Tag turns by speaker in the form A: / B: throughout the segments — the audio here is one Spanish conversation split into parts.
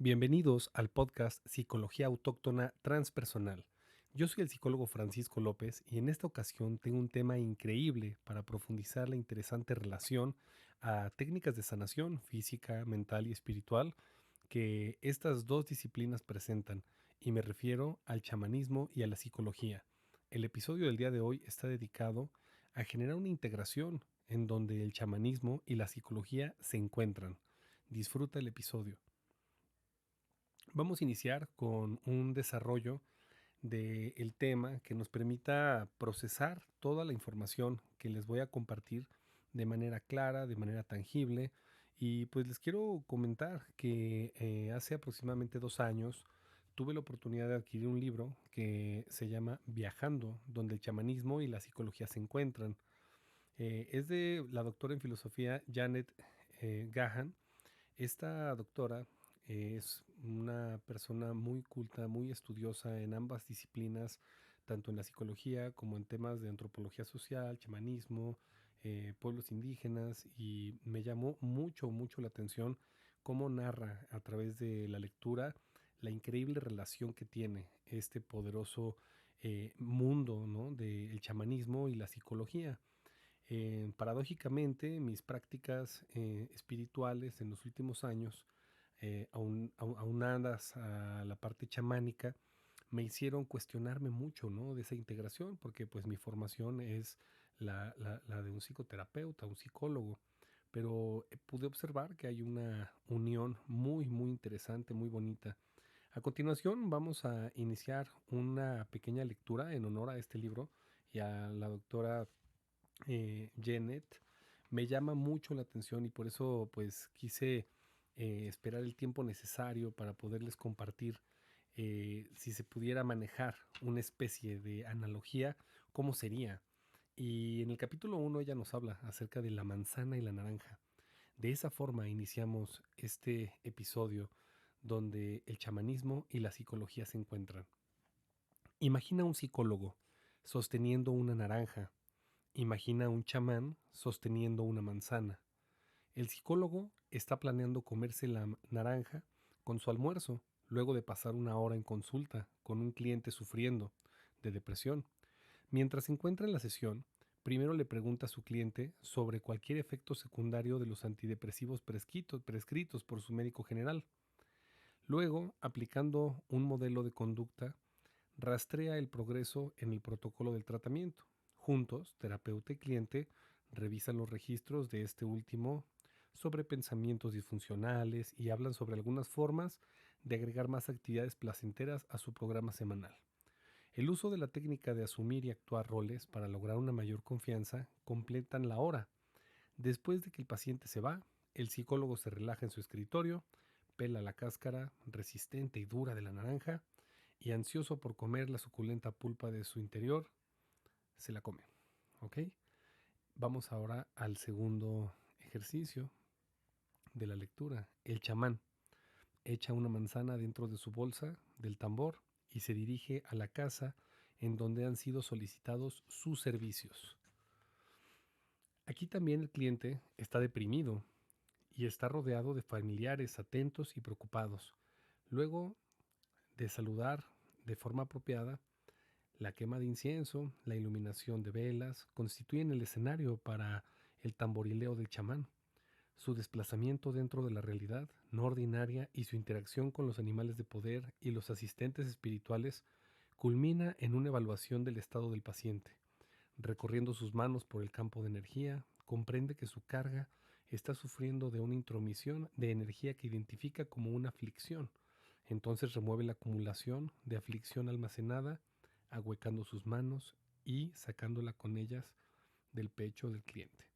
A: Bienvenidos al podcast Psicología Autóctona Transpersonal. Yo soy el psicólogo Francisco López y en esta ocasión tengo un tema increíble para profundizar la interesante relación a técnicas de sanación física, mental y espiritual que estas dos disciplinas presentan, y me refiero al chamanismo y a la psicología. El episodio del día de hoy está dedicado a generar una integración en donde el chamanismo y la psicología se encuentran. Disfruta el episodio. Vamos a iniciar con un desarrollo del tema que nos permita procesar toda la información que les voy a compartir de manera clara, de manera tangible. Y pues les quiero comentar que hace aproximadamente 2 años tuve la oportunidad de adquirir un libro que se llama Viajando, donde el chamanismo y la psicología se encuentran. Es de la doctora en filosofía Janet Gahan. Esta doctora es una persona muy culta, muy estudiosa en ambas disciplinas, tanto en la psicología como en temas de antropología social, chamanismo, pueblos indígenas, y me llamó mucho, mucho la atención cómo narra a través de la lectura la increíble relación que tiene este poderoso mundo, ¿no?, del chamanismo y la psicología. Paradójicamente, mis prácticas espirituales en los últimos años, aunadas a la parte chamánica, me hicieron cuestionarme mucho, ¿no?, de esa integración, porque pues mi formación es la de un psicoterapeuta, un psicólogo, pero pude observar que hay una unión muy, muy interesante, muy bonita. A continuación vamos a iniciar una pequeña lectura en honor a este libro y a la doctora Janet. Me llama mucho la atención y por eso pues quise esperar el tiempo necesario para poderles compartir, si se pudiera manejar una especie de analogía, cómo sería. Y en el capítulo 1 ella nos habla acerca de la manzana y la naranja. De esa forma iniciamos este episodio donde el chamanismo y la psicología se encuentran. Imagina un psicólogo sosteniendo una naranja. Imagina un chamán sosteniendo una manzana. El psicólogo está planeando comerse la naranja con su almuerzo, luego de pasar una hora en consulta con un cliente sufriendo de depresión. Mientras se encuentra en la sesión, primero le pregunta a su cliente sobre cualquier efecto secundario de los antidepresivos prescritos por su médico general. Luego, aplicando un modelo de conducta, rastrea el progreso en el protocolo del tratamiento. Juntos, terapeuta y cliente revisan los registros de este último sobre pensamientos disfuncionales y hablan sobre algunas formas de agregar más actividades placenteras a su programa semanal. El uso de la técnica de asumir y actuar roles para lograr una mayor confianza completan la hora. Después de que el paciente se va, el psicólogo se relaja en su escritorio, pela la cáscara resistente y dura de la naranja y, ansioso por comer la suculenta pulpa de su interior, se la come. ¿Ok? Vamos ahora al segundo ejercicio de la lectura. El chamán echa una manzana dentro de su bolsa del tambor y se dirige a la casa en donde han sido solicitados sus servicios. Aquí también el cliente está deprimido y está rodeado de familiares atentos y preocupados. Luego de saludar de forma apropiada, la quema de incienso, la iluminación de velas constituyen el escenario para el tamborileo del chamán. Su desplazamiento dentro de la realidad no ordinaria y su interacción con los animales de poder y los asistentes espirituales culmina en una evaluación del estado del paciente. Recorriendo sus manos por el campo de energía, comprende que su carga está sufriendo de una intromisión de energía que identifica como una aflicción. Entonces remueve la acumulación de aflicción almacenada, ahuecando sus manos y sacándola con ellas del pecho del cliente.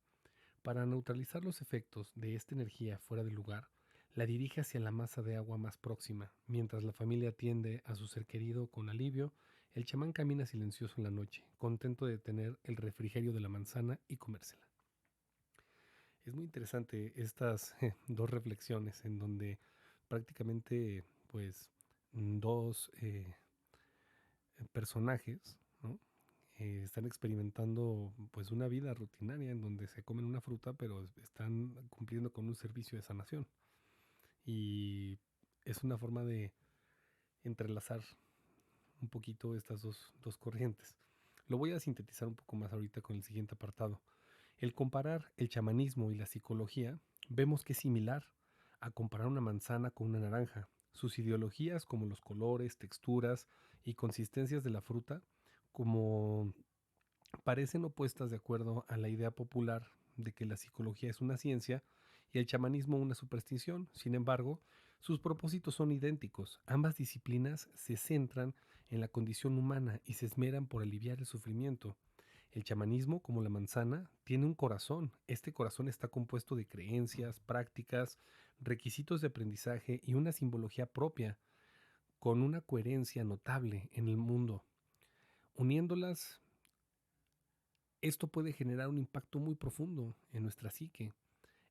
A: Para neutralizar los efectos de esta energía fuera de lugar, la dirige hacia la masa de agua más próxima. Mientras la familia atiende a su ser querido con alivio, el chamán camina silencioso en la noche, contento de tener el refrigerio de la manzana y comérsela. Es muy interesante estas dos reflexiones en donde prácticamente pues dos personajes, ¿no?, están experimentando pues una vida rutinaria en donde se comen una fruta pero están cumpliendo con un servicio de sanación. Y es una forma de entrelazar un poquito estas dos corrientes. Lo voy a sintetizar un poco más ahorita con el siguiente apartado. El comparar el chamanismo y la psicología, vemos que es similar a comparar una manzana con una naranja. Sus ideologías, como los colores, texturas y consistencias de la fruta, como parecen opuestas de acuerdo a la idea popular de que la psicología es una ciencia y el chamanismo una superstición. Sin embargo, sus propósitos son idénticos. Ambas disciplinas se centran en la condición humana y se esmeran por aliviar el sufrimiento. El chamanismo, como la manzana, tiene un corazón. Este corazón está compuesto de creencias, prácticas, requisitos de aprendizaje y una simbología propia, con una coherencia notable en el mundo. Uniéndolas, esto puede generar un impacto muy profundo en nuestra psique.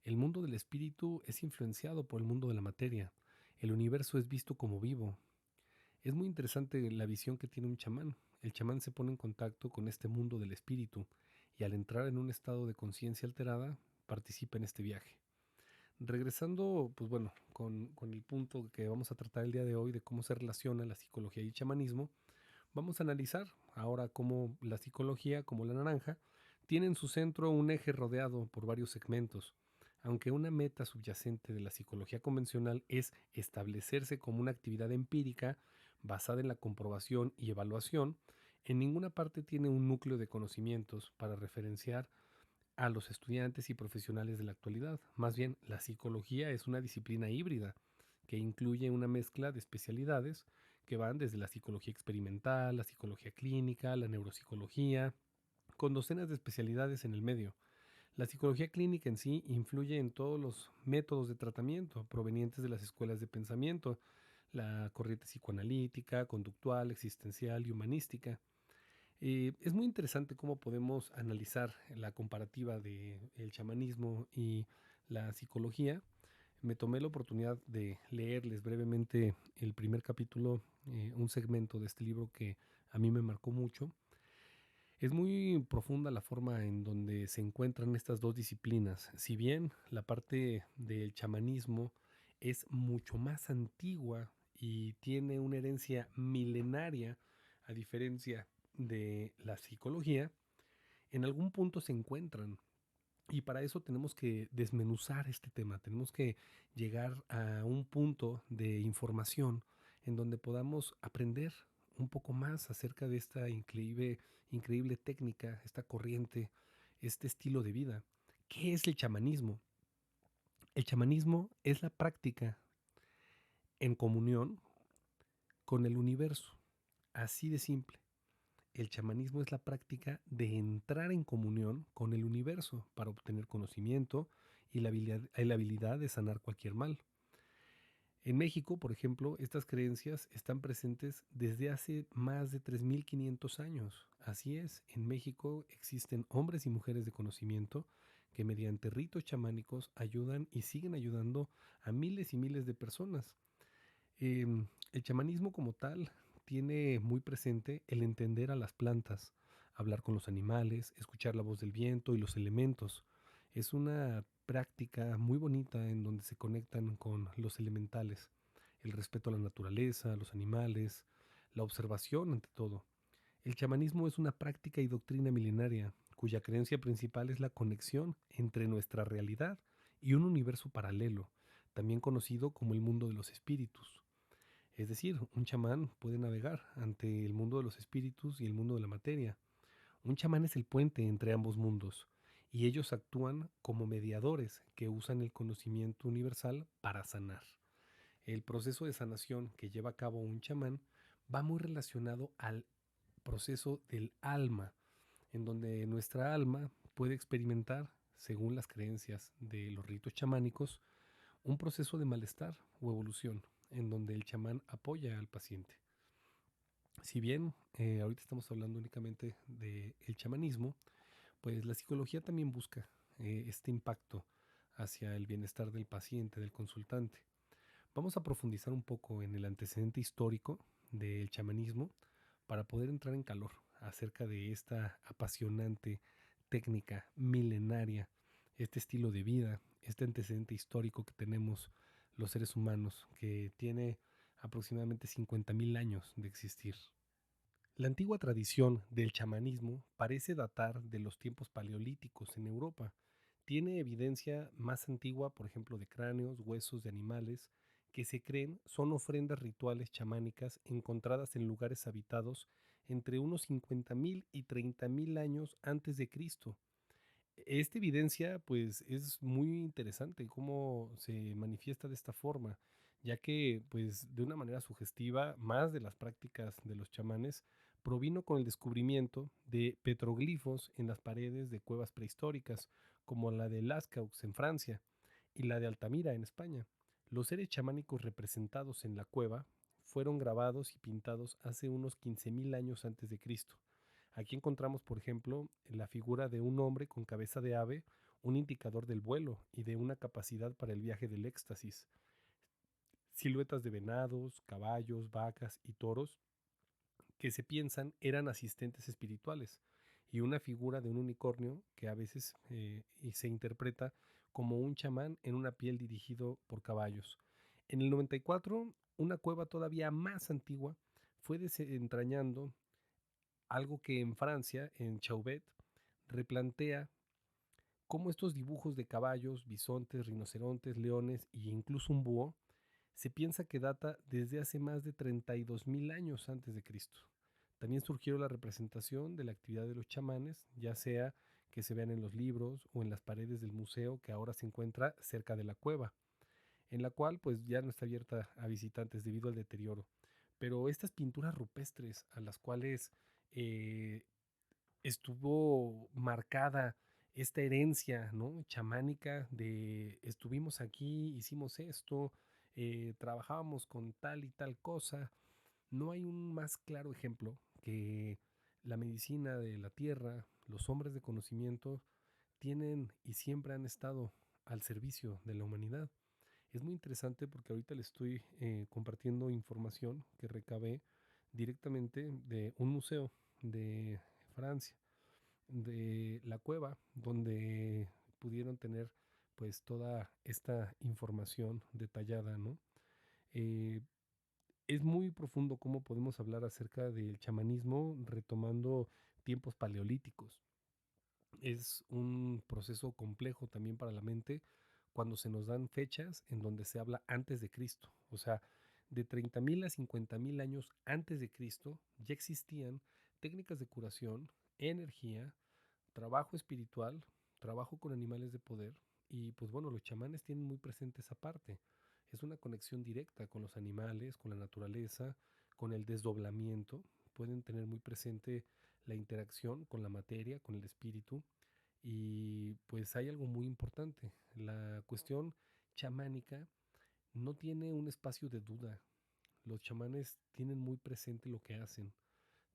A: El mundo del espíritu es influenciado por el mundo de la materia. El universo es visto como vivo. Es muy interesante la visión que tiene un chamán. El chamán se pone en contacto con este mundo del espíritu y al entrar en un estado de conciencia alterada, participa en este viaje. Regresando, pues bueno, con el punto que vamos a tratar el día de hoy de cómo se relaciona la psicología y el chamanismo, vamos a analizar ahora cómo la psicología, como la naranja, tiene en su centro un eje rodeado por varios segmentos. Aunque una meta subyacente de la psicología convencional es establecerse como una actividad empírica basada en la comprobación y evaluación, en ninguna parte tiene un núcleo de conocimientos para referenciar a los estudiantes y profesionales de la actualidad. Más bien, la psicología es una disciplina híbrida que incluye una mezcla de especialidades que van desde la psicología experimental, la psicología clínica, la neuropsicología, con docenas de especialidades en el medio. La psicología clínica en sí influye en todos los métodos de tratamiento provenientes de las escuelas de pensamiento, la corriente psicoanalítica, conductual, existencial y humanística. Es muy interesante cómo podemos analizar la comparativa del chamanismo y la psicología. Me tomé la oportunidad de leerles brevemente el primer capítulo, un segmento de este libro que a mí me marcó mucho. Es muy profunda la forma en donde se encuentran estas dos disciplinas. Si bien la parte del chamanismo es mucho más antigua y tiene una herencia milenaria, a diferencia de la psicología, en algún punto se encuentran. Y para eso tenemos que desmenuzar este tema, tenemos que llegar a un punto de información en donde podamos aprender un poco más acerca de esta increíble técnica, esta corriente, este estilo de vida. ¿Qué es el chamanismo? El chamanismo es la práctica en comunión con el universo, así de simple. El chamanismo es la práctica de entrar en comunión con el universo para obtener conocimiento y la habilidad de sanar cualquier mal. En México, por ejemplo, estas creencias están presentes desde hace más de 3.500 años. Así es, en México existen hombres y mujeres de conocimiento que mediante ritos chamánicos ayudan y siguen ayudando a miles y miles de personas. El chamanismo como tal tiene muy presente el entender a las plantas, hablar con los animales, escuchar la voz del viento y los elementos. Es una práctica muy bonita en donde se conectan con los elementales, el respeto a la naturaleza, a los animales, la observación ante todo. El chamanismo es una práctica y doctrina milenaria cuya creencia principal es la conexión entre nuestra realidad y un universo paralelo, también conocido como el mundo de los espíritus. Es decir, un chamán puede navegar ante el mundo de los espíritus y el mundo de la materia. Un chamán es el puente entre ambos mundos y ellos actúan como mediadores que usan el conocimiento universal para sanar. El proceso de sanación que lleva a cabo un chamán va muy relacionado al proceso del alma, en donde nuestra alma puede experimentar, según las creencias de los ritos chamánicos, un proceso de malestar o evolución, en donde el chamán apoya al paciente. Si bien ahorita estamos hablando únicamente del chamanismo, pues la psicología también busca este impacto hacia el bienestar del paciente, del consultante. Vamos a profundizar un poco en el antecedente histórico del chamanismo para poder entrar en calor acerca de esta apasionante técnica milenaria, este estilo de vida, este antecedente histórico que tenemos los seres humanos, que tiene aproximadamente 50.000 años de existir. La antigua tradición del chamanismo parece datar de los tiempos paleolíticos en Europa. Tiene evidencia más antigua, por ejemplo, de cráneos, huesos de animales, que se creen son ofrendas rituales chamánicas encontradas en lugares habitados entre unos 50.000 y 30.000 años antes de Cristo. Esta evidencia, pues, es muy interesante cómo se manifiesta de esta forma, ya que, pues, de una manera sugestiva, más de las prácticas de los chamanes provino con el descubrimiento de petroglifos en las paredes de cuevas prehistóricas, como la de Lascaux en Francia y la de Altamira en España. Los seres chamánicos representados en la cueva fueron grabados y pintados hace unos 15.000 años antes de Cristo. Aquí encontramos, por ejemplo, la figura de un hombre con cabeza de ave, un indicador del vuelo y de una capacidad para el viaje del éxtasis. Siluetas de venados, caballos, vacas y toros que se piensan eran asistentes espirituales, y una figura de un unicornio que a veces y se interpreta como un chamán en una piel dirigido por caballos. En el 94, una cueva todavía más antigua fue desentrañando algo que en Francia, en Chauvet, replantea cómo estos dibujos de caballos, bisontes, rinocerontes, leones e incluso un búho se piensa que data desde hace más de 32.000 años antes de Cristo. También surgió la representación de la actividad de los chamanes, ya sea que se vean en los libros o en las paredes del museo que ahora se encuentra cerca de la cueva, en la cual pues ya no está abierta a visitantes debido al deterioro. Pero estas pinturas rupestres a las cuales eh, estuvo marcada esta herencia, ¿no? Chamánica de estuvimos aquí, hicimos esto, trabajábamos con tal y tal cosa. No hay un más claro ejemplo que la medicina de la tierra, los hombres de conocimiento tienen y siempre han estado al servicio de la humanidad. Es muy interesante porque ahorita le estoy compartiendo información que recabé directamente de un museo de Francia, de la cueva, donde pudieron tener pues toda esta información detallada, ¿no? Eh, es muy profundo cómo podemos hablar acerca del chamanismo retomando tiempos paleolíticos. Es un proceso complejo también para la mente cuando se nos dan fechas en donde se habla antes de Cristo. O sea, de 30.000 a 50.000 años antes de Cristo ya existían técnicas de curación, energía, trabajo espiritual, trabajo con animales de poder y pues bueno, los chamanes tienen muy presente esa parte. Es una conexión directa con los animales, con la naturaleza, con el desdoblamiento. Pueden tener muy presente la interacción con la materia, con el espíritu. Y pues hay algo muy importante. La cuestión chamánica no tiene un espacio de duda. Los chamanes tienen muy presente lo que hacen,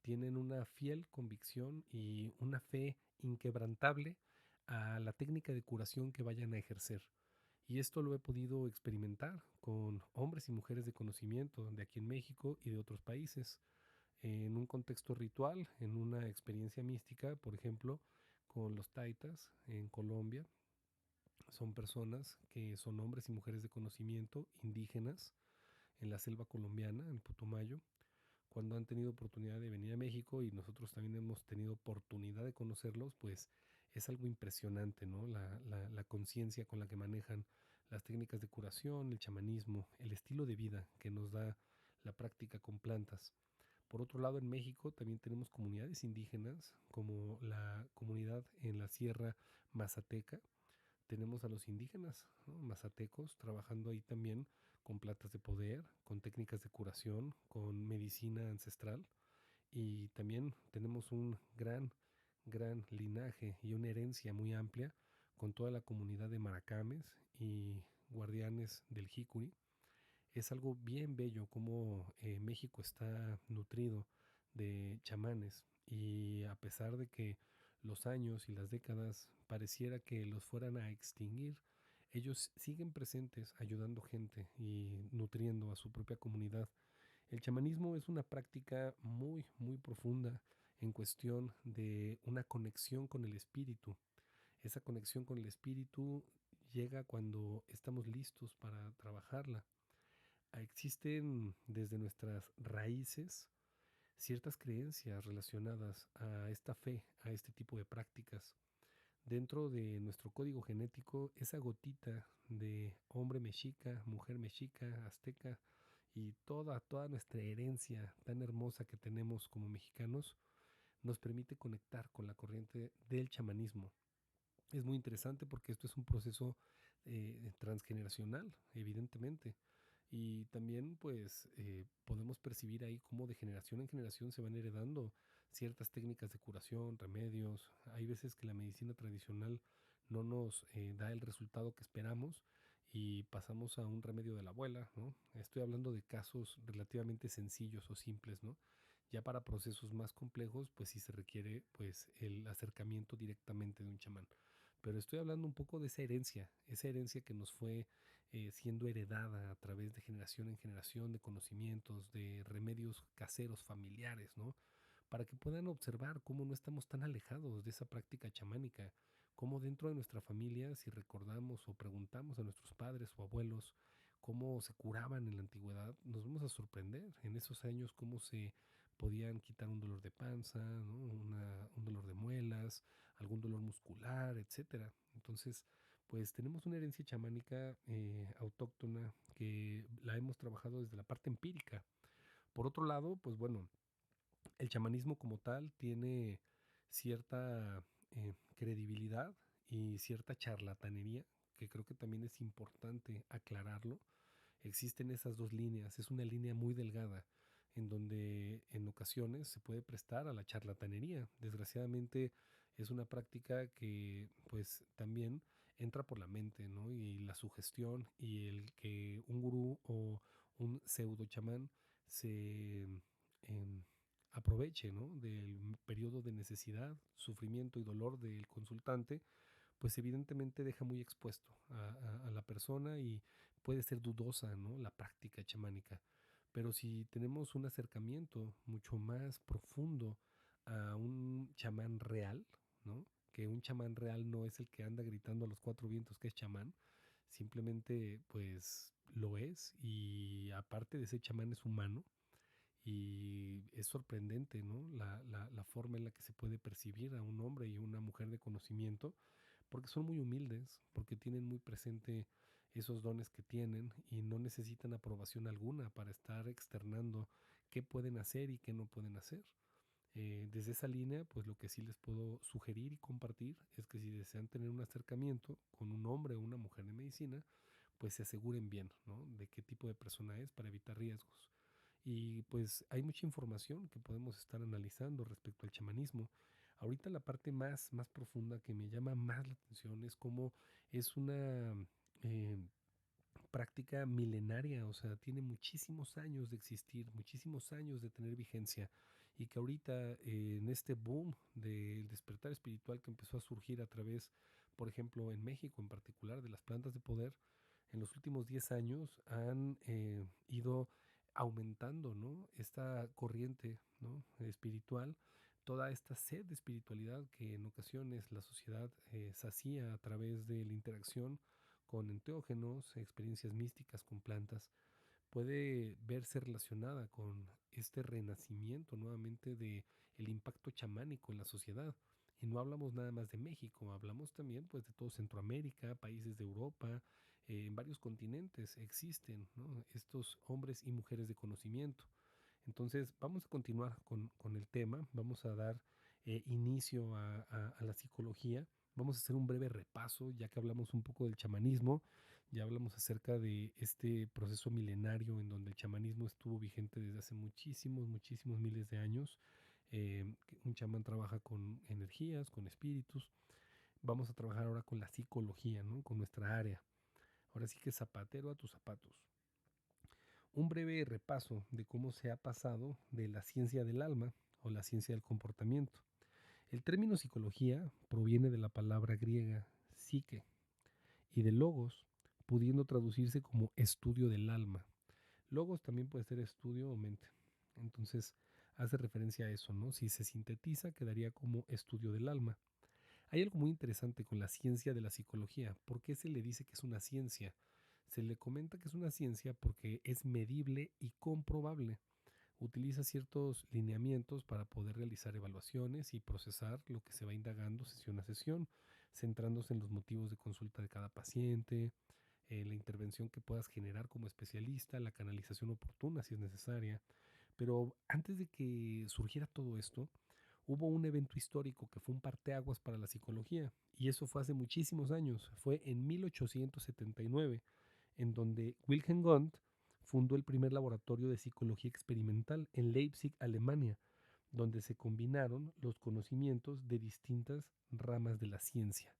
A: tienen una fiel convicción y una fe inquebrantable a la técnica de curación que vayan a ejercer. Y esto lo he podido experimentar con hombres y mujeres de conocimiento de aquí en México y de otros países, en un contexto ritual, en una experiencia mística, por ejemplo, con los taitas en Colombia. Son personas que son hombres y mujeres de conocimiento indígenas en la selva colombiana, en Putumayo, cuando han tenido oportunidad de venir a México y nosotros también hemos tenido oportunidad de conocerlos, pues es algo impresionante, ¿no? La conciencia con la que manejan las técnicas de curación, el chamanismo, el estilo de vida que nos da la práctica con plantas. Por otro lado, en México también tenemos comunidades indígenas, como la comunidad en la Sierra Mazateca. Tenemos a los indígenas, ¿no? Mazatecos trabajando ahí también con plantas de poder, con técnicas de curación, con medicina ancestral. Y también tenemos un gran linaje y una herencia muy amplia con toda la comunidad de maracames y guardianes del Jicuri. Es algo bien bello como México está nutrido de chamanes, y a pesar de que los años y las décadas pareciera que los fueran a extinguir, ellos siguen presentes ayudando gente y nutriendo a su propia comunidad. El chamanismo es una práctica muy profunda en cuestión de una conexión con el espíritu. Esa conexión con el espíritu llega cuando estamos listos para trabajarla. Existen desde nuestras raíces ciertas creencias relacionadas a esta fe, a este tipo de prácticas. Dentro de nuestro código genético, esa gotita de hombre mexica, mujer mexica, azteca y toda nuestra herencia tan hermosa que tenemos como mexicanos nos permite conectar con la corriente del chamanismo. Es muy interesante porque esto es un proceso transgeneracional, evidentemente. Y también pues podemos percibir ahí cómo de generación en generación se van heredando ciertas técnicas de curación, remedios. Hay veces que la medicina tradicional no nos da el resultado que esperamos y pasamos a un remedio de la abuela, ¿no? Estoy hablando de casos relativamente sencillos o simples, ¿no? Ya para procesos más complejos, pues sí se requiere pues el acercamiento directamente de un chamán. Pero estoy hablando un poco de esa herencia que nos fue siendo heredada a través de generación en generación, de conocimientos, de remedios caseros, familiares, ¿no? Para que puedan observar cómo no estamos tan alejados de esa práctica chamánica, cómo dentro de nuestra familia, si recordamos o preguntamos a nuestros padres o abuelos cómo se curaban en la antigüedad, nos vamos a sorprender en esos años cómo se podían quitar un dolor de panza, ¿no? Un dolor de muelas, algún dolor muscular, etcétera. Entonces, pues tenemos una herencia chamánica autóctona que la hemos trabajado desde la parte empírica. Por otro lado, pues bueno, el chamanismo como tal tiene cierta credibilidad y cierta charlatanería, que creo que también es importante aclararlo. Existen esas dos líneas, es una línea muy delgada en donde en ocasiones se puede prestar a la charlatanería. Desgraciadamente es una práctica que pues también entra por la mente, ¿no? Y la sugestión y el que un gurú o un pseudo chamán se em, aproveche, ¿no? Del periodo de necesidad, sufrimiento y dolor del consultante, pues evidentemente deja muy expuesto a la persona y puede ser dudosa, ¿no? La práctica chamánica. Pero si tenemos un acercamiento mucho más profundo a un chamán real, ¿no? Que un chamán real no es el que anda gritando a los cuatro vientos que es chamán, simplemente pues lo es y aparte de ese chamán es humano y es sorprendente, ¿no? La forma en la que se puede percibir a un hombre y una mujer de conocimiento porque son muy humildes, porque tienen muy presente esos dones que tienen y no necesitan aprobación alguna para estar externando qué pueden hacer y qué no pueden hacer. Desde esa línea, pues lo que sí les puedo sugerir y compartir es que si desean tener un acercamiento con un hombre o una mujer de medicina, pues se aseguren bien, ¿no? De qué tipo de persona es para evitar riesgos. Y pues hay mucha información que podemos estar analizando respecto al chamanismo. Ahorita la parte más profunda que me llama más la atención es cómo es una eh, práctica milenaria, o sea, tiene muchísimos años de existir, muchísimos años de tener vigencia y que ahorita en este boom del despertar espiritual que empezó a surgir a través, por ejemplo, en México en particular, de las plantas de poder, en los últimos 10 años han ido aumentando, ¿no? Esta corriente, ¿no? Espiritual, toda esta sed de espiritualidad que en ocasiones la sociedad sacía a través de la interacción con enteógenos, experiencias místicas con plantas, puede verse relacionada con este renacimiento nuevamente de el impacto chamánico en la sociedad. Y no hablamos nada más de México, hablamos también pues de todo Centroamérica, países de Europa, en varios continentes existen, ¿no? Estos hombres y mujeres de conocimiento. Entonces vamos a continuar con el tema, vamos a dar inicio a la psicología, vamos a hacer un breve repaso, ya que hablamos un poco del chamanismo, ya hablamos acerca de este proceso milenario en donde el chamanismo estuvo vigente desde hace muchísimos miles de años. Que un chamán trabaja con energías, con espíritus. Vamos a trabajar ahora con la psicología, ¿no? Con nuestra área. Ahora sí que zapatero a tus zapatos. Un breve repaso de cómo se ha pasado de la ciencia del alma o la ciencia del comportamiento. El término psicología proviene de la palabra griega psique y de logos, pudiendo traducirse como estudio del alma. Logos también puede ser estudio o mente. Entonces hace referencia a eso, ¿no? Si se sintetiza quedaría como estudio del alma. Hay algo muy interesante con la ciencia de la psicología. ¿Por qué se le dice que es una ciencia? Se le comenta que es una ciencia porque es medible y comprobable. Utiliza ciertos lineamientos para poder realizar evaluaciones y procesar lo que se va indagando sesión a sesión, centrándose en los motivos de consulta de cada paciente, la intervención que puedas generar como especialista, la canalización oportuna si es necesaria. Pero antes de que surgiera todo esto, hubo un evento histórico que fue un parteaguas para la psicología, y eso fue hace muchísimos años, fue en 1879, en donde Wilhelm Wundt fundó el primer laboratorio de psicología experimental en Leipzig, Alemania, donde se combinaron los conocimientos de distintas ramas de la ciencia.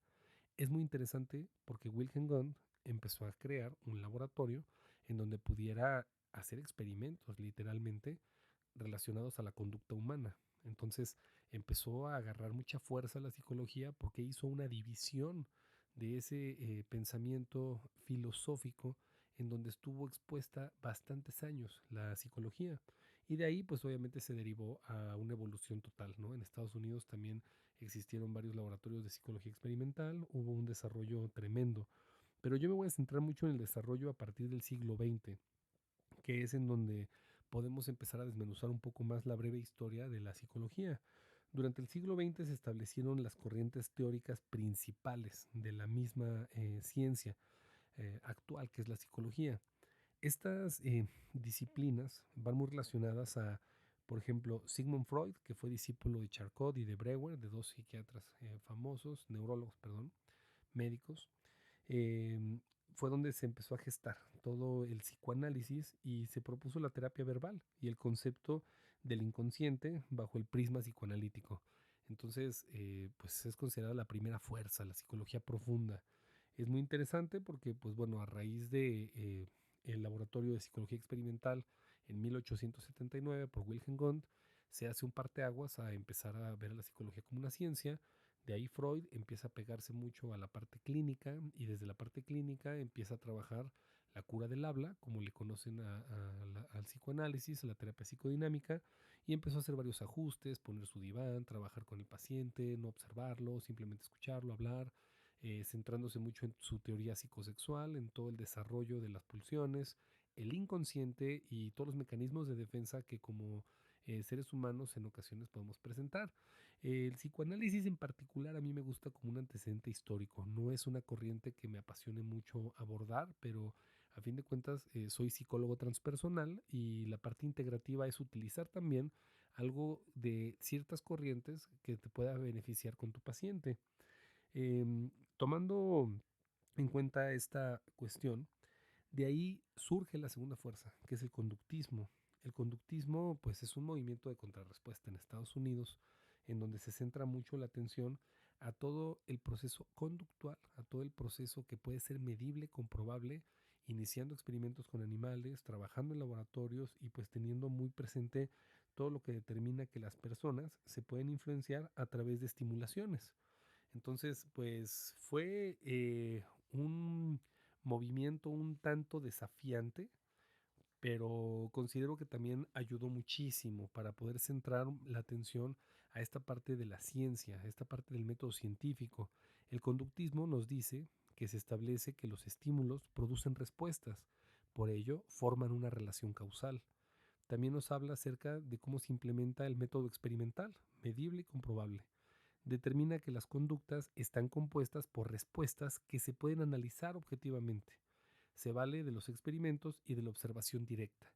A: Es muy interesante porque Wilhelm Wundt empezó a crear un laboratorio en donde pudiera hacer experimentos literalmente relacionados a la conducta humana. Entonces empezó a agarrar mucha fuerza la psicología porque hizo una división de ese pensamiento filosófico en donde estuvo expuesta bastantes años la psicología. Y de ahí pues obviamente se derivó a una evolución total, ¿no? En Estados Unidos también existieron varios laboratorios de psicología experimental, hubo un desarrollo tremendo. Pero yo me voy a centrar mucho en el desarrollo a partir del siglo XX, que es en donde podemos empezar a desmenuzar un poco más la breve historia de la psicología. Durante el siglo XX se establecieron las corrientes teóricas principales de la misma ciencia actual, que es la psicología. Estas disciplinas van muy relacionadas a, por ejemplo, Sigmund Freud, que fue discípulo de Charcot y de Breuer, de dos psiquiatras famosos, neurólogos, perdón, médicos. eh, Fue donde se empezó a gestar todo el psicoanálisis y se propuso la terapia verbal y el concepto del inconsciente bajo el prisma psicoanalítico. Entonces, pues es considerada la primera fuerza, la psicología profunda. Es muy interesante porque, pues bueno, a raíz de el laboratorio de psicología experimental en 1879 por Wilhelm Wundt, se hace un parteaguas a empezar a ver a la psicología como una ciencia. De ahí Freud empieza a pegarse mucho a la parte clínica y desde la parte clínica empieza a trabajar la cura del habla, como le conocen al psicoanálisis, a la terapia psicodinámica, y empezó a hacer varios ajustes, poner su diván, trabajar con el paciente, no observarlo, simplemente escucharlo, hablar, centrándose mucho en su teoría psicosexual, en todo el desarrollo de las pulsiones, el inconsciente y todos los mecanismos de defensa que como seres humanos en ocasiones podemos presentar. El psicoanálisis en particular a mí me gusta como un antecedente histórico. No es una corriente que me apasione mucho abordar, pero a fin de cuentas soy psicólogo transpersonal y la parte integrativa es utilizar también algo de ciertas corrientes que te pueda beneficiar con tu paciente. Tomando en cuenta esta cuestión, de ahí surge la segunda fuerza, que es el conductismo. El conductismo, pues, es un movimiento de contrarrespuesta en Estados Unidos, en donde se centra mucho la atención a todo el proceso conductual, a todo el proceso que puede ser medible, comprobable, iniciando experimentos con animales, trabajando en laboratorios y pues teniendo muy presente todo lo que determina que las personas se pueden influenciar a través de estimulaciones. Entonces, pues fue un movimiento un tanto desafiante, pero considero que también ayudó muchísimo para poder centrar la atención a esta parte de la ciencia, a esta parte del método científico. El conductismo nos dice que se establece que los estímulos producen respuestas, por ello forman una relación causal. También nos habla acerca de cómo se implementa el método experimental, medible y comprobable. Determina que las conductas están compuestas por respuestas que se pueden analizar objetivamente. Se vale de los experimentos y de la observación directa.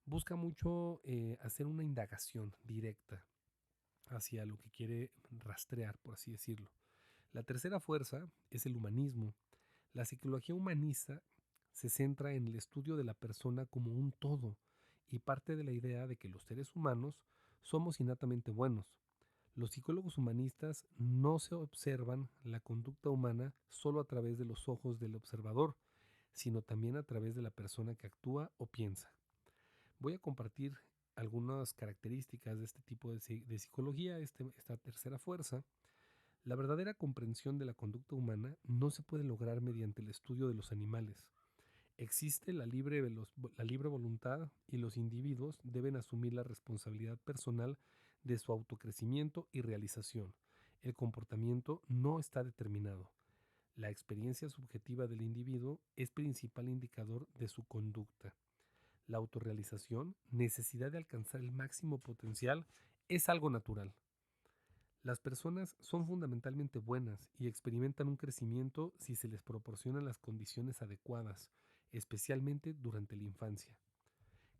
A: Busca mucho hacer una indagación directa hacia lo que quiere rastrear, por así decirlo. La tercera fuerza es el humanismo. La psicología humanista se centra en el estudio de la persona como un todo y parte de la idea de que los seres humanos somos innatamente buenos. Los psicólogos humanistas no se observan la conducta humana solo a través de los ojos del observador, sino también a través de la persona que actúa o piensa. Voy a compartir algunas características de este tipo de psicología, esta tercera fuerza. La verdadera comprensión de la conducta humana no se puede lograr mediante el estudio de los animales. Existe la libre voluntad y los individuos deben asumir la responsabilidad personal de su autocrecimiento y realización. El comportamiento no está determinado. La experiencia subjetiva del individuo es principal indicador de su conducta. La autorrealización, necesidad de alcanzar el máximo potencial, es algo natural. Las personas son fundamentalmente buenas y experimentan un crecimiento si se les proporcionan las condiciones adecuadas, especialmente durante la infancia.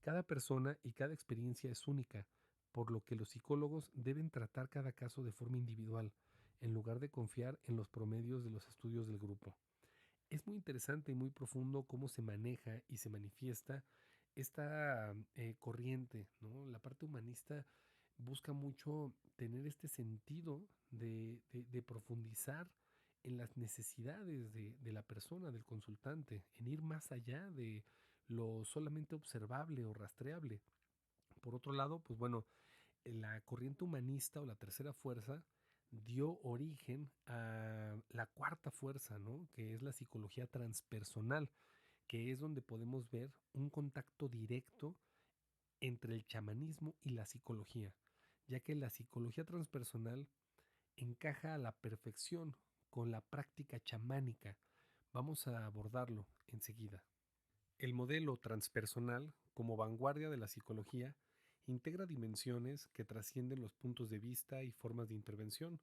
A: Cada persona y cada experiencia es única, por lo que los psicólogos deben tratar cada caso de forma individual, en lugar de confiar en los promedios de los estudios del grupo. Es muy interesante y muy profundo cómo se maneja y se manifiesta esta corriente, ¿no? La parte humanista busca mucho tener este sentido de profundizar en las necesidades de la persona, del consultante, en ir más allá de lo solamente observable o rastreable. Por otro lado, pues bueno, la corriente humanista o la tercera fuerza dio origen a la cuarta fuerza, ¿no? Que es la psicología transpersonal, que es donde podemos ver un contacto directo entre el chamanismo y la psicología, ya que la psicología transpersonal encaja a la perfección con la práctica chamánica. Vamos a abordarlo enseguida. El modelo transpersonal, como vanguardia de la psicología, integra dimensiones que trascienden los puntos de vista y formas de intervención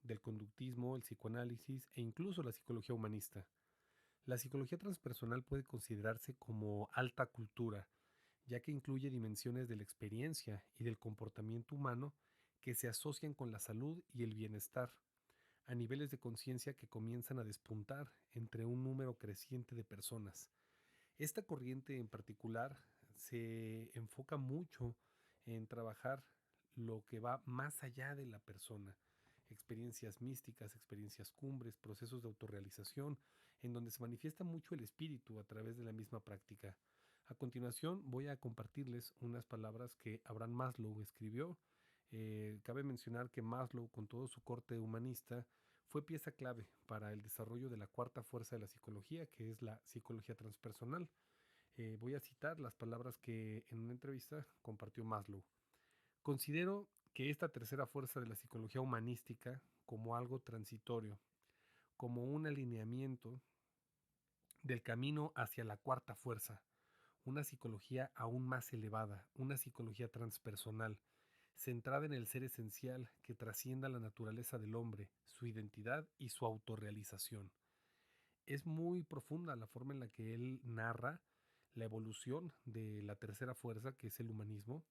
A: del conductismo, el psicoanálisis e incluso la psicología humanista. La psicología transpersonal puede considerarse como alta cultura, ya que incluye dimensiones de la experiencia y del comportamiento humano que se asocian con la salud y el bienestar, a niveles de conciencia que comienzan a despuntar entre un número creciente de personas. Esta corriente en particular se enfoca mucho en trabajar lo que va más allá de la persona, experiencias místicas, experiencias cumbres, procesos de autorrealización, en donde se manifiesta mucho el espíritu a través de la misma práctica. A continuación voy a compartirles unas palabras que Abraham Maslow escribió. Cabe mencionar que Maslow, con todo su corte humanista, fue pieza clave para el desarrollo de la cuarta fuerza de la psicología, que es la psicología transpersonal. Voy a citar las palabras que en una entrevista compartió Maslow. Considero que esta tercera fuerza de la psicología humanística como algo transitorio, como un alineamiento del camino hacia la cuarta fuerza, una psicología aún más elevada, una psicología transpersonal, centrada en el ser esencial que trascienda la naturaleza del hombre, su identidad y su autorrealización. Es muy profunda la forma en la que él narra la evolución de la tercera fuerza, que es el humanismo,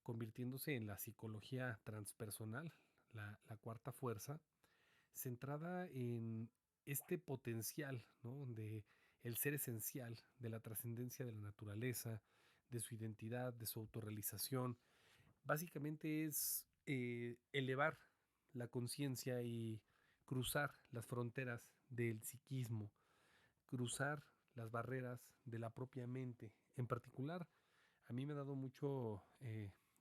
A: convirtiéndose en la psicología transpersonal, la cuarta fuerza, centrada en este potencial, ¿no? De el ser esencial, de la trascendencia de la naturaleza, de su identidad, de su autorrealización. Básicamente es elevar la conciencia y cruzar las fronteras del psiquismo, cruzar las barreras de la propia mente. En particular, a mí me ha dado mucho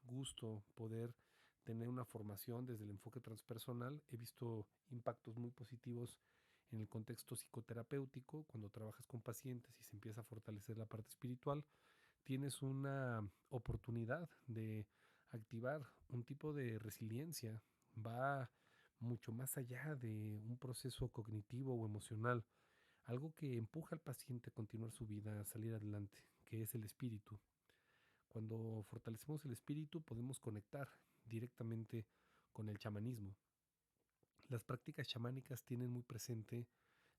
A: gusto poder tener una formación desde el enfoque transpersonal. He visto impactos muy positivos en el contexto psicoterapéutico, cuando trabajas con pacientes y se empieza a fortalecer la parte espiritual, tienes una oportunidad de activar un tipo de resiliencia. Va mucho más allá de un proceso cognitivo o emocional, algo que empuja al paciente a continuar su vida, a salir adelante, que es el espíritu. Cuando fortalecemos el espíritu podemos conectar directamente con el chamanismo. Las prácticas chamánicas tienen muy presente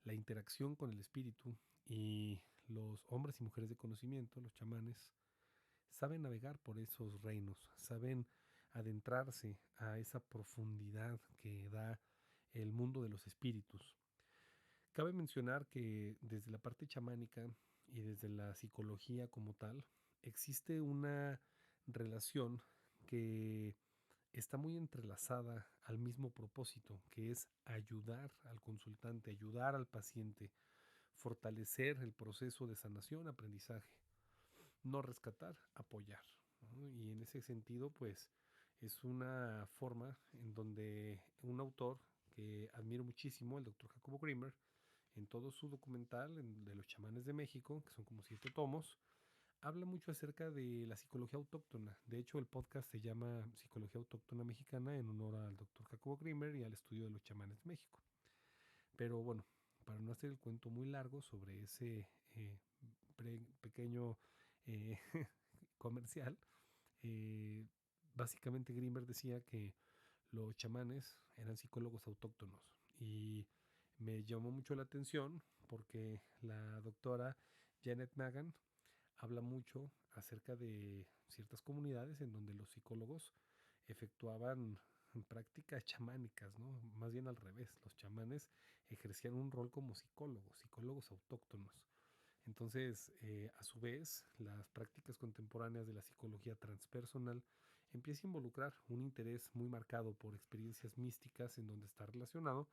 A: la interacción con el espíritu y los hombres y mujeres de conocimiento, los chamanes, saben navegar por esos reinos, saben adentrarse a esa profundidad que da el mundo de los espíritus. Cabe mencionar que desde la parte chamánica y desde la psicología como tal, existe una relación que está muy entrelazada al mismo propósito, que es ayudar al consultante, ayudar al paciente, fortalecer el proceso de sanación, aprendizaje, no rescatar, apoyar, ¿no? Y en ese sentido, pues es una forma en donde un autor que admiro muchísimo, el doctor Jacobo Grimmer, en todo su documental de los chamanes de México, que son como 7 tomos, habla mucho acerca de la psicología autóctona. De hecho, el podcast se llama Psicología Autóctona Mexicana en honor al doctor Jacobo Grimmer y al estudio de los chamanes de México. Pero bueno, para no hacer el cuento muy largo sobre ese pequeño eh, comercial, eh, básicamente Grimmer decía que los chamanes eran psicólogos autóctonos y me llamó mucho la atención porque la doctora Janet Nagan habla mucho acerca de ciertas comunidades en donde los psicólogos efectuaban prácticas chamánicas, ¿no? Más bien al revés, los chamanes ejercían un rol como psicólogos, psicólogos autóctonos. Entonces, a su vez, las prácticas contemporáneas de la psicología transpersonal empieza a involucrar un interés muy marcado por experiencias místicas en donde está relacionado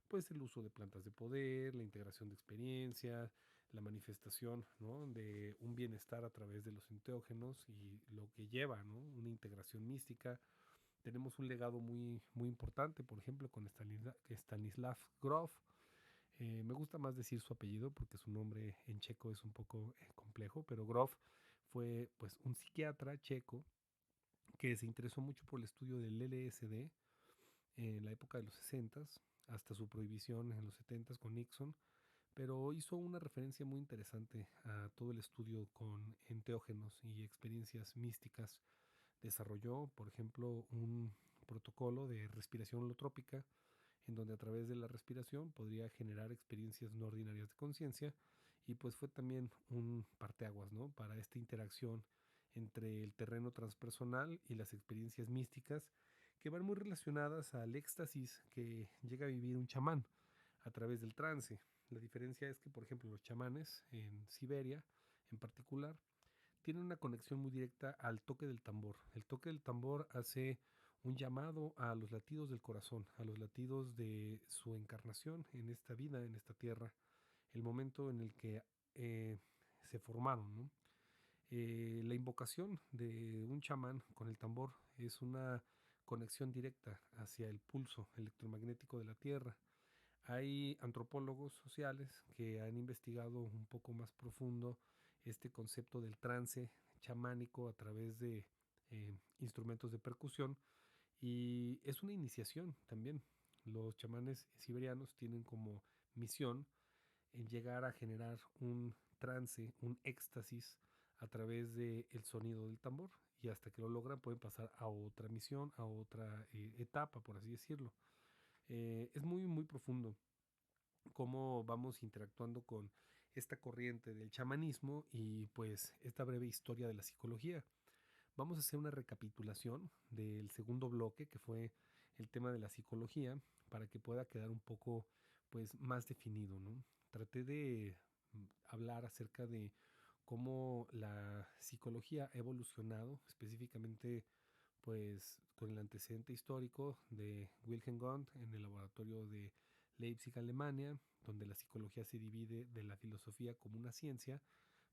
A: pues el uso de plantas de poder, la integración de experiencias, la manifestación, ¿no?, de un bienestar a través de los enteógenos y lo que lleva, ¿no?, una integración mística. Tenemos un legado muy importante, por ejemplo, con Stanislav Grof. Me gusta más decir su apellido porque su nombre en checo es un poco complejo, pero Grof fue pues un psiquiatra checo que se interesó mucho por el estudio del LSD en la época de los 60 hasta su prohibición en los 70 con Nixon, pero hizo una referencia muy interesante a todo el estudio con enteógenos y experiencias místicas. Desarrolló, por ejemplo, un protocolo de respiración holotrópica en donde a través de la respiración podría generar experiencias no ordinarias de conciencia y pues fue también un parteaguas, ¿no?, para esta interacción entre el terreno transpersonal y las experiencias místicas que van muy relacionadas al éxtasis que llega a vivir un chamán a través del trance. La diferencia es que, por ejemplo, los chamanes en Siberia, en particular, tienen una conexión muy directa al toque del tambor. El toque del tambor hace un llamado a los latidos del corazón, a los latidos de su encarnación en esta vida, en esta tierra, el momento en el que eh, se formaron, ¿no? La invocación de un chamán con el tambor es una conexión directa hacia el pulso electromagnético de la tierra. Hay antropólogos sociales que han investigado un poco más profundo este concepto del trance chamánico a través de instrumentos de percusión y es una iniciación también. Los chamanes siberianos tienen como misión en llegar a generar un trance, un éxtasis a través del sonido del tambor y hasta que lo logran pueden pasar a otra misión, a otra etapa, por así decirlo. Es muy profundo cómo vamos interactuando con esta corriente del chamanismo y pues esta breve historia de la psicología. Vamos a hacer una recapitulación del segundo bloque que fue el tema de la psicología para que pueda quedar un poco pues más definido, ¿no? Traté de hablar acerca de cómo la psicología ha evolucionado, específicamente pues con el antecedente histórico de Wilhelm Wundt en el laboratorio de Leipzig, Alemania, donde la psicología se divide de la filosofía como una ciencia,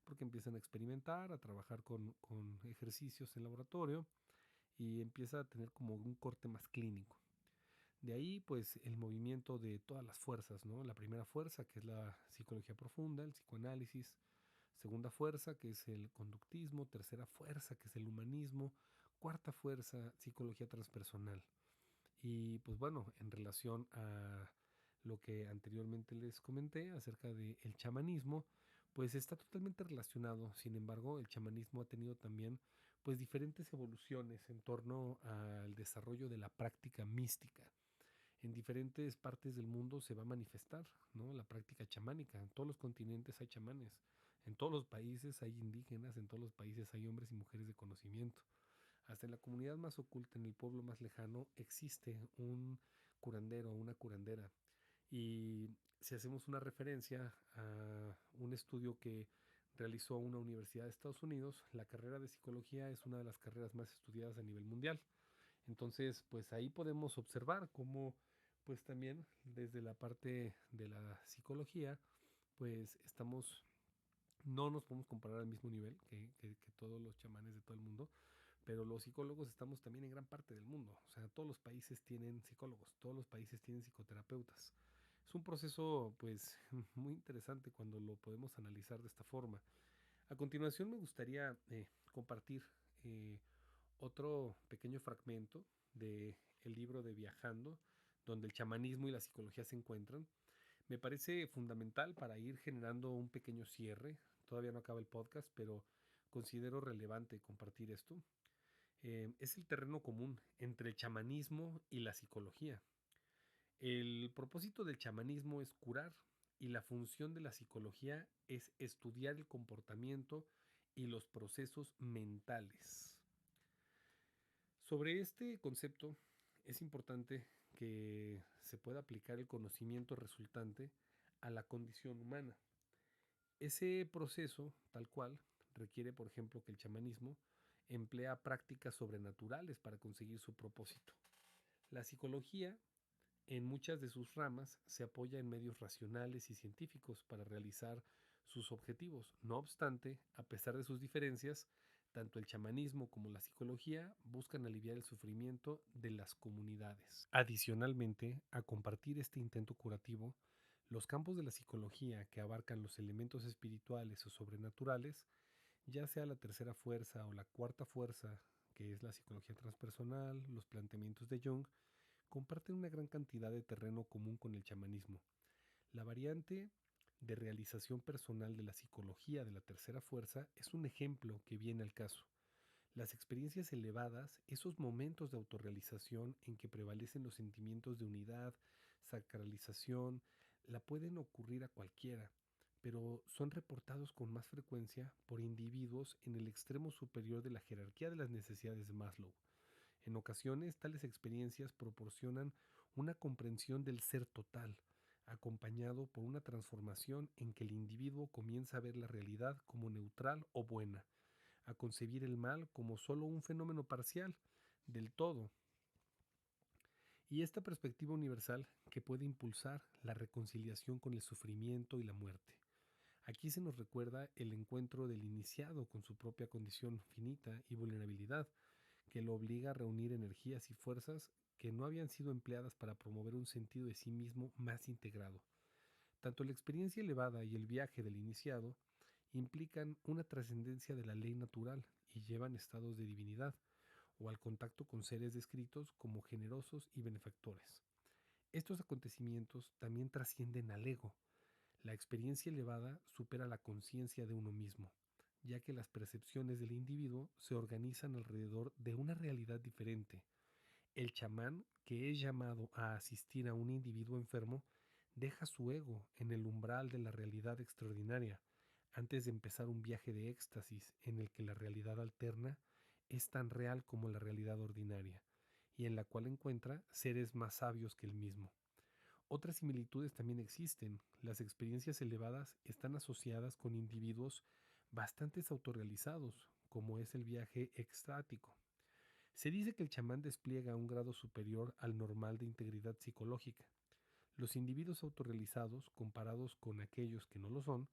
A: porque empiezan a experimentar, a trabajar con ejercicios en laboratorio y empieza a tener como un corte más clínico. De ahí, pues, el movimiento de todas las fuerzas, ¿no? La primera fuerza, que es la psicología profunda, el psicoanálisis. Segunda fuerza, que es el conductismo. Tercera fuerza, que es el humanismo. Cuarta fuerza, psicología transpersonal. Y pues bueno, en relación a lo que anteriormente les comenté acerca del chamanismo, pues está totalmente relacionado. Sin embargo, el chamanismo ha tenido también pues diferentes evoluciones en torno al desarrollo de la práctica mística. En diferentes partes del mundo se va a manifestar, ¿no?, la práctica chamánica. En todos los continentes hay chamanes, en todos los países hay indígenas, en todos los países hay hombres y mujeres de conocimiento. Hasta en la comunidad más oculta, en el pueblo más lejano, existe un curandero, una curandera. Y si hacemos una referencia a un estudio que realizó una universidad de Estados Unidos, la carrera de psicología es una de las carreras más estudiadas a nivel mundial. Entonces, pues ahí podemos observar cómo, pues también desde la parte de la psicología, pues estamos, no nos podemos comparar al mismo nivel que todos los chamanes de todo el mundo, pero los psicólogos estamos también en gran parte del mundo. O sea, todos los países tienen psicólogos, todos los países tienen psicoterapeutas. Es un proceso, pues, muy interesante cuando lo podemos analizar de esta forma. A continuación me gustaría compartir eh, otro pequeño fragmento de el libro de Viajando, donde el chamanismo y la psicología se encuentran. Me parece fundamental para ir generando un pequeño cierre. Todavía no acaba el podcast, pero considero relevante compartir esto. Es el terreno común entre el chamanismo y la psicología. El propósito del chamanismo es curar y la función de la psicología es estudiar el comportamiento y los procesos mentales. Sobre este concepto es importante que se pueda aplicar el conocimiento resultante a la condición humana. Ese proceso, tal cual, requiere, por ejemplo, que el chamanismo emplea prácticas sobrenaturales para conseguir su propósito. La psicología, en muchas de sus ramas, se apoya en medios racionales y científicos para realizar sus objetivos. No obstante, a pesar de sus diferencias, tanto el chamanismo como la psicología buscan aliviar el sufrimiento de las comunidades. Adicionalmente, a compartir este intento curativo, los campos de la psicología que abarcan los elementos espirituales o sobrenaturales, ya sea la tercera fuerza o la cuarta fuerza, que es la psicología transpersonal, los planteamientos de Jung, comparten una gran cantidad de terreno común con el chamanismo. La variante de realización personal de la psicología de la tercera fuerza es un ejemplo que viene al caso. Las experiencias elevadas, esos momentos de autorrealización en que prevalecen los sentimientos de unidad, sacralización, la pueden ocurrir a cualquiera, pero son reportados con más frecuencia por individuos en el extremo superior de la jerarquía de las necesidades de Maslow. En ocasiones, tales experiencias proporcionan una comprensión del ser total, acompañado por una transformación en que el individuo comienza a ver la realidad como neutral o buena, a concebir el mal como solo un fenómeno parcial del todo. Y esta perspectiva universal que puede impulsar la reconciliación con el sufrimiento y la muerte. Aquí se nos recuerda el encuentro del iniciado con su propia condición finita y vulnerabilidad, que lo obliga a reunir energías y fuerzas que no habían sido empleadas para promover un sentido de sí mismo más integrado. Tanto la experiencia elevada y el viaje del iniciado implican una trascendencia de la ley natural y llevan estados de divinidad o al contacto con seres descritos como generosos y benefactores. Estos acontecimientos también trascienden al ego. La experiencia elevada supera la conciencia de uno mismo, ya que las percepciones del individuo se organizan alrededor de una realidad diferente. El chamán, que es llamado a asistir a un individuo enfermo, deja su ego en el umbral de la realidad extraordinaria, antes de empezar un viaje de éxtasis en el que la realidad alterna es tan real como la realidad ordinaria, y en la cual encuentra seres más sabios que él mismo. Otras similitudes también existen. Las experiencias elevadas están asociadas con individuos bastante autorrealizados, como es el viaje extático. Se dice que el chamán despliega un grado superior al normal de integridad psicológica. Los individuos autorrealizados, comparados con aquellos que no lo son,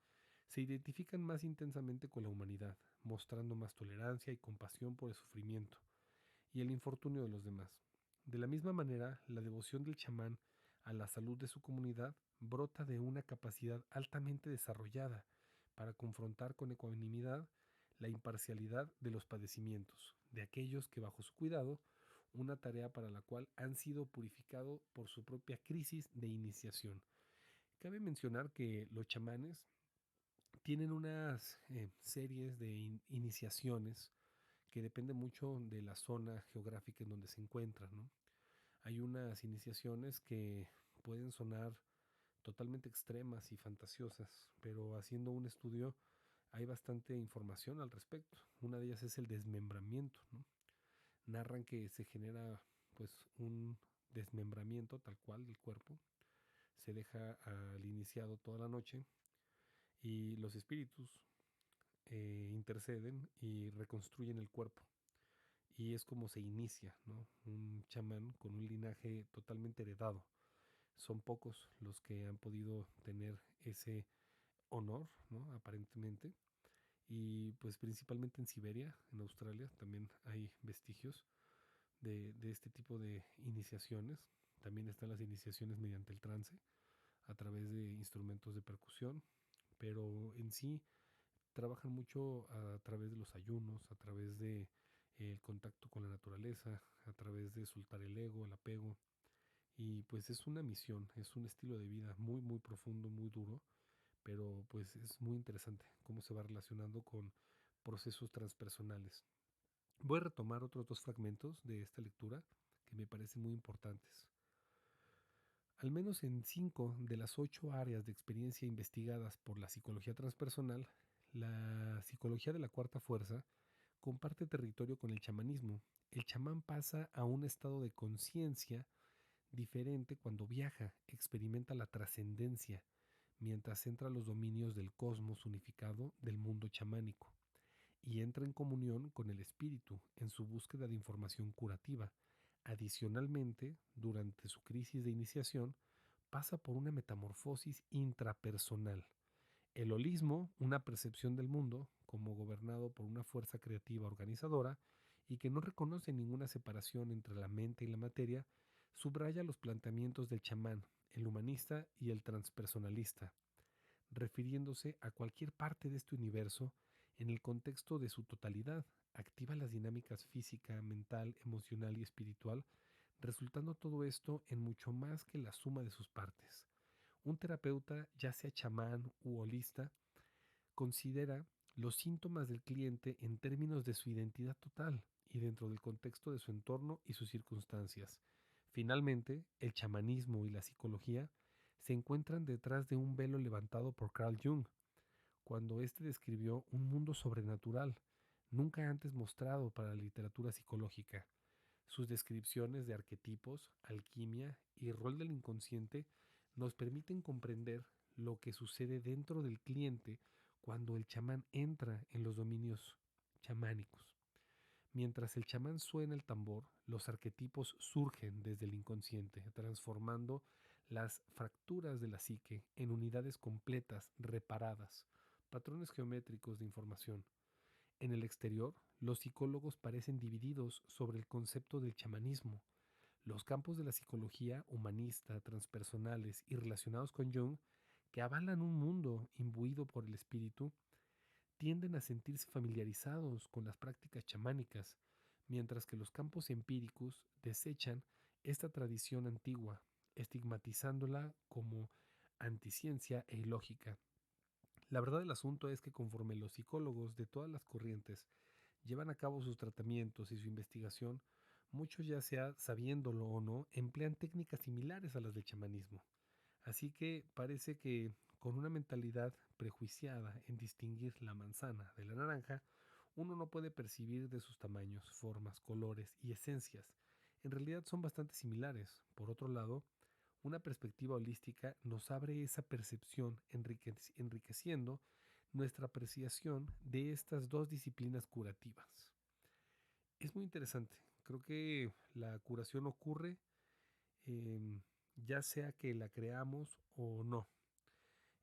A: se identifican más intensamente con la humanidad, mostrando más tolerancia y compasión por el sufrimiento y el infortunio de los demás. De la misma manera, la devoción del chamán a la salud de su comunidad brota de una capacidad altamente desarrollada para confrontar con ecuanimidad la imparcialidad de los padecimientos de aquellos que bajo su cuidado, una tarea para la cual han sido purificados por su propia crisis de iniciación. Cabe mencionar que los chamanes tienen unas series de iniciaciones que depende mucho de la zona geográfica en donde se encuentran, ¿no? Hay unas iniciaciones que pueden sonar totalmente extremas y fantasiosas, pero haciendo un estudio hay bastante información al respecto. Una de ellas es el desmembramiento, ¿no? Narran que se genera pues un desmembramiento tal cual del cuerpo, se deja al iniciado toda la noche y los espíritus interceden y reconstruyen el cuerpo. Y es como se inicia, ¿no? Un chamán con un linaje totalmente heredado. Son pocos los que han podido tener ese honor, ¿no? Aparentemente. Y pues principalmente en Siberia, en Australia, también hay vestigios de este tipo de iniciaciones. También están las iniciaciones mediante el trance, a través de instrumentos de percusión. Pero en sí trabajan mucho a través de los ayunos, a través de el contacto con la naturaleza, a través de soltar el ego, el apego. Y pues es una misión, es un estilo de vida muy, muy profundo, muy duro, pero pues es muy interesante cómo se va relacionando con procesos transpersonales. Voy a retomar otros dos fragmentos de esta lectura que me parecen muy importantes. Al menos en 5 de las 8 áreas de experiencia investigadas por la psicología transpersonal, la psicología de la cuarta fuerza comparte territorio con el chamanismo. El chamán pasa a un estado de conciencia diferente cuando viaja, experimenta la trascendencia, mientras entra a los dominios del cosmos unificado del mundo chamánico y entra en comunión con el espíritu en su búsqueda de información curativa. Adicionalmente, durante su crisis de iniciación, pasa por una metamorfosis intrapersonal. El holismo, una percepción del mundo como gobernado por una fuerza creativa organizadora y que no reconoce ninguna separación entre la mente y la materia, subraya los planteamientos del chamán, el humanista y el transpersonalista, refiriéndose a cualquier parte de este universo en el contexto de su totalidad, activa las dinámicas física, mental, emocional y espiritual, resultando todo esto en mucho más que la suma de sus partes. Un terapeuta, ya sea chamán u holista, considera los síntomas del cliente en términos de su identidad total y dentro del contexto de su entorno y sus circunstancias. Finalmente, el chamanismo y la psicología se encuentran detrás de un velo levantado por Carl Jung, cuando éste describió un mundo sobrenatural, nunca antes mostrado para la literatura psicológica. Sus descripciones de arquetipos, alquimia y rol del inconsciente nos permiten comprender lo que sucede dentro del cliente cuando el chamán entra en los dominios chamánicos. Mientras el chamán suena el tambor, los arquetipos surgen desde el inconsciente, transformando las fracturas de la psique en unidades completas, reparadas, patrones geométricos de información. En el exterior, los psicólogos parecen divididos sobre el concepto del chamanismo. Los campos de la psicología humanista, transpersonales y relacionados con Jung, que avalan un mundo imbuido por el espíritu, tienden a sentirse familiarizados con las prácticas chamánicas, mientras que los campos empíricos desechan esta tradición antigua, estigmatizándola como anticiencia e ilógica. La verdad del asunto es que conforme los psicólogos de todas las corrientes llevan a cabo sus tratamientos y su investigación, muchos ya sea sabiéndolo o no, emplean técnicas similares a las del chamanismo. Así que parece que con una mentalidad prejuiciada en distinguir la manzana de la naranja, uno no puede percibir de sus tamaños, formas, colores y esencias. En realidad son bastante similares. Por otro lado, una perspectiva holística nos abre esa percepción, enriqueciendo nuestra apreciación de estas dos disciplinas curativas. Es muy interesante. Creo que la curación ocurre eh, ya sea que la creamos o no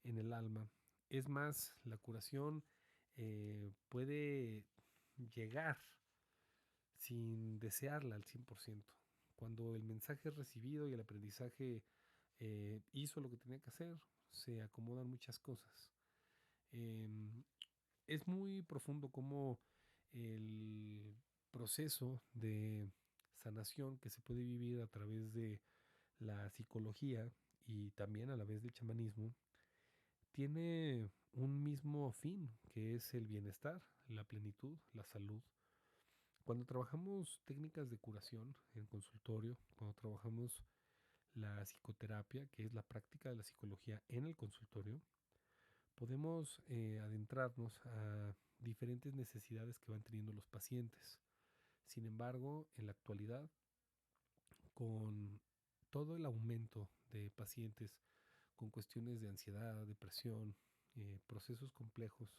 A: en el alma. Es más, la curación puede llegar sin desearla al 100%. Cuando el mensaje es recibido y el aprendizaje hizo lo que tenía que hacer, se acomodan muchas cosas. Em, es muy profundo como el proceso de sanación que se puede vivir a través de la psicología y también a la vez del chamanismo tiene un mismo fin, que es el bienestar, la plenitud, la salud. Cuando trabajamos técnicas de curación en consultorio, cuando trabajamos la psicoterapia, que es la práctica de la psicología en el consultorio, podemos adentrarnos a diferentes necesidades que van teniendo los pacientes. Sin embargo, en la actualidad, con todo el aumento de pacientes con cuestiones de ansiedad, depresión, procesos complejos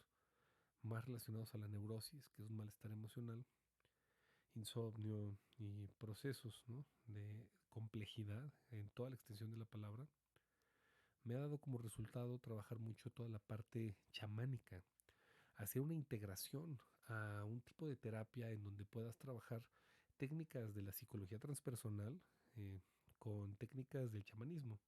A: más relacionados a la neurosis, que es un malestar emocional, insomnio y procesos, ¿no?, de complejidad en toda la extensión de la palabra, me ha dado como resultado trabajar mucho toda la parte chamánica, hacer una integración a un tipo de terapia en donde puedas trabajar técnicas de la psicología transpersonal con técnicas del chamanismo.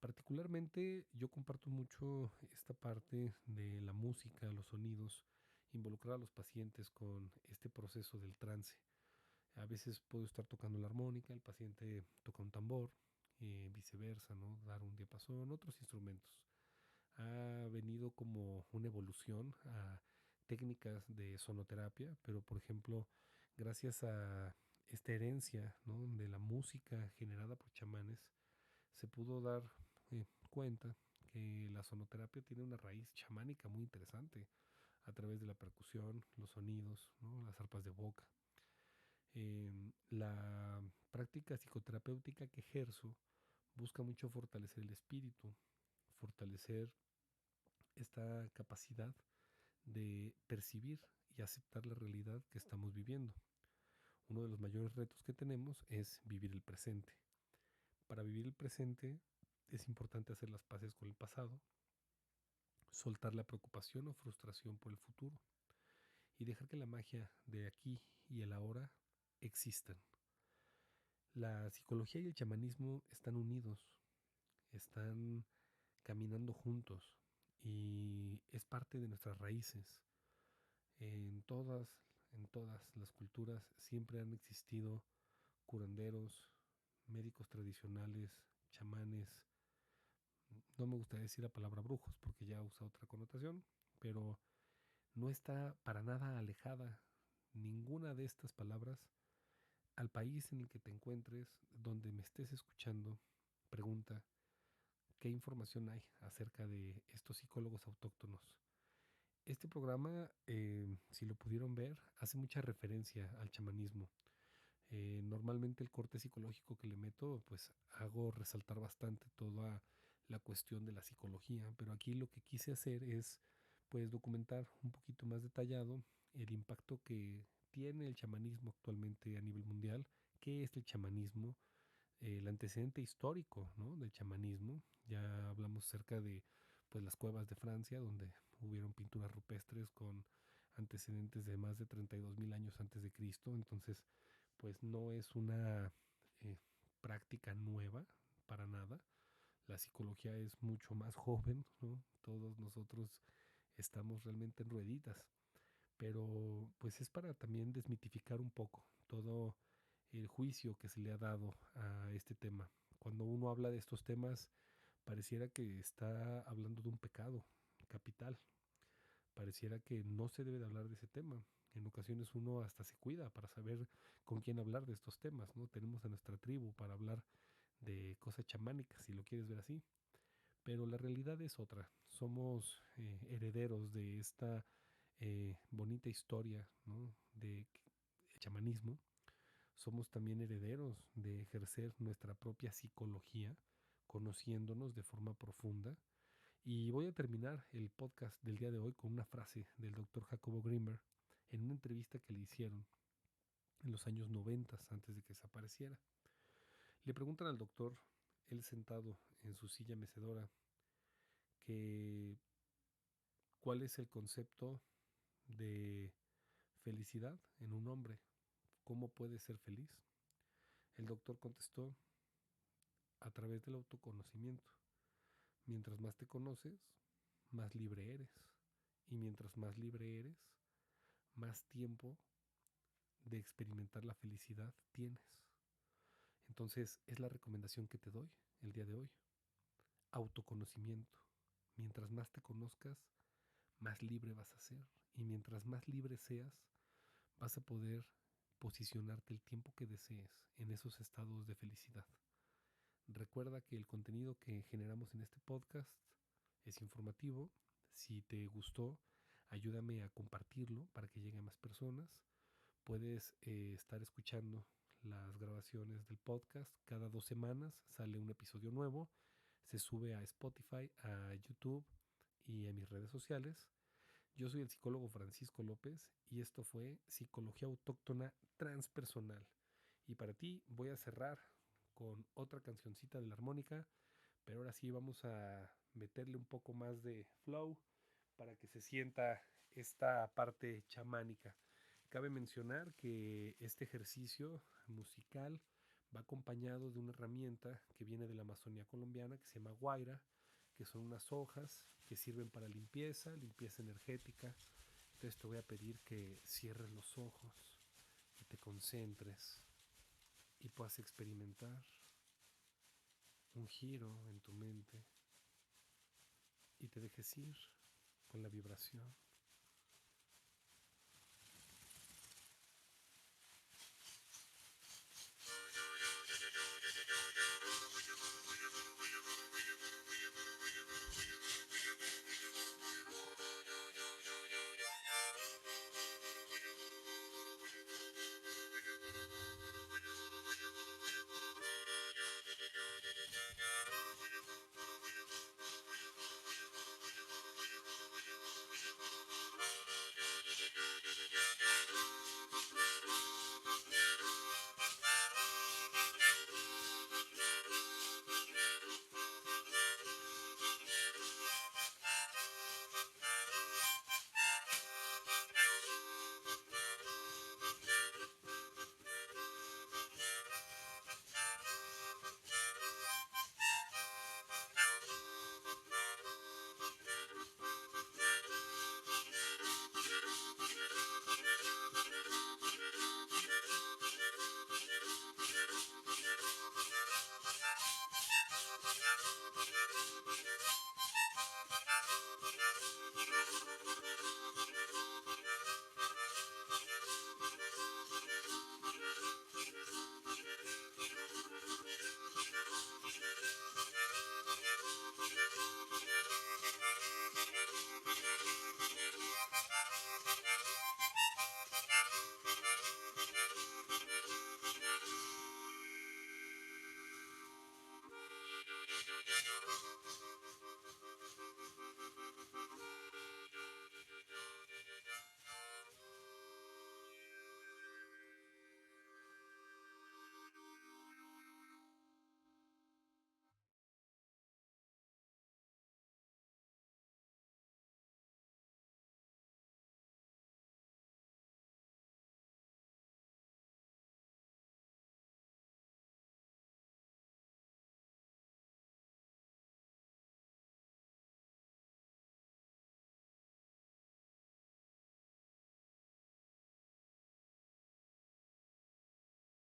A: Particularmente yo comparto mucho esta parte de la música, los sonidos, involucrar a los pacientes con este proceso del trance. A veces puedo estar tocando la armónica, el paciente toca un tambor, viceversa, ¿no? Dar un diapasón, otros instrumentos. Ha venido como una evolución a técnicas de sonoterapia, pero por ejemplo, gracias a esta herencia, ¿no? De la música generada por chamanes, se pudo dar cuenta que la sonoterapia tiene una raíz chamánica muy interesante a través de la percusión, los sonidos, ¿no? Las arpas de boca. La práctica psicoterapéutica que ejerzo busca mucho fortalecer el espíritu, fortalecer esta capacidad de percibir y aceptar la realidad que estamos viviendo. Uno de los mayores retos que tenemos es vivir el presente. Para vivir el presente es importante hacer las paces con el pasado, soltar la preocupación o frustración por el futuro y dejar que la magia de aquí y el ahora existan. La psicología y el chamanismo están unidos, están caminando juntos y es parte de nuestras raíces. En todas, en todas las culturas siempre han existido curanderos, médicos tradicionales, chamanes. No me gustaría decir la palabra brujos porque ya usa otra connotación, pero no está para nada alejada ninguna de estas palabras al país en el que te encuentres, donde me estés escuchando. Pregunta, ¿qué información hay acerca de estos psicólogos autóctonos? Este programa, si lo pudieron ver, hace mucha referencia al chamanismo. Normalmente el corte psicológico que le meto, pues hago resaltar bastante toda la cuestión de la psicología, pero aquí lo que quise hacer es pues documentar un poquito más detallado el impacto que tiene el chamanismo actualmente a nivel mundial, qué es el chamanismo, el antecedente histórico, ¿no? Del chamanismo. Ya hablamos acerca de pues las cuevas de Francia, donde hubieron pinturas rupestres con antecedentes de más de 32.000 años antes de Cristo. Entonces, pues no es una eh, práctica nueva para nada. La psicología es mucho más joven, ¿no? Todos nosotros estamos realmente en rueditas, pero pues es para también desmitificar un poco todo el juicio que se le ha dado a este tema. Cuando uno habla de estos temas, pareciera que está hablando de un pecado capital, pareciera que no se debe de hablar de ese tema. En ocasiones uno hasta se cuida para saber con quién hablar de estos temas, ¿no? Tenemos a nuestra tribu para hablar de cosas chamánicas, si lo quieres ver así. Pero la realidad es otra. Somos herederos de esta bonita historia, ¿no? De chamanismo. Somos también herederos de ejercer nuestra propia psicología, conociéndonos de forma profunda. Y voy a terminar el podcast del día de hoy con una frase del doctor Jacobo Grimberg en una entrevista que le hicieron en los años 90, antes de que desapareciera. Le preguntan al doctor, él sentado en su silla mecedora, que cuál es el concepto de felicidad en un hombre, cómo puede ser feliz. El doctor contestó, a través del autoconocimiento. Mientras más te conoces, más libre eres. Y mientras más libre eres, más tiempo de experimentar la felicidad tienes. Entonces es la recomendación que te doy el día de hoy. Autoconocimiento. Mientras más te conozcas, más libre vas a ser. Y mientras más libre seas, vas a poder posicionarte el tiempo que desees en esos estados de felicidad. Recuerda que el contenido que generamos en este podcast es informativo. Si te gustó, ayúdame a compartirlo para que llegue a más personas. Puedes estar escuchando las grabaciones del podcast. Cada 2 semanas sale un episodio nuevo. Se sube a Spotify, a YouTube y a mis redes sociales. Yo soy el psicólogo Francisco López y esto fue Psicología Autóctona Transpersonal. Y para ti voy a cerrar con otra cancioncita de la armónica, pero ahora sí vamos a meterle un poco más de flow para que se sienta esta parte chamánica. Cabe mencionar que este ejercicio musical Va acompañado de una herramienta que viene de la Amazonía colombiana que se llama guaira, que son unas hojas que sirven para limpieza, limpieza energética. Entonces te voy a pedir que cierres los ojos, que te concentres y puedas experimentar un giro en tu mente y te dejes ir con la vibración.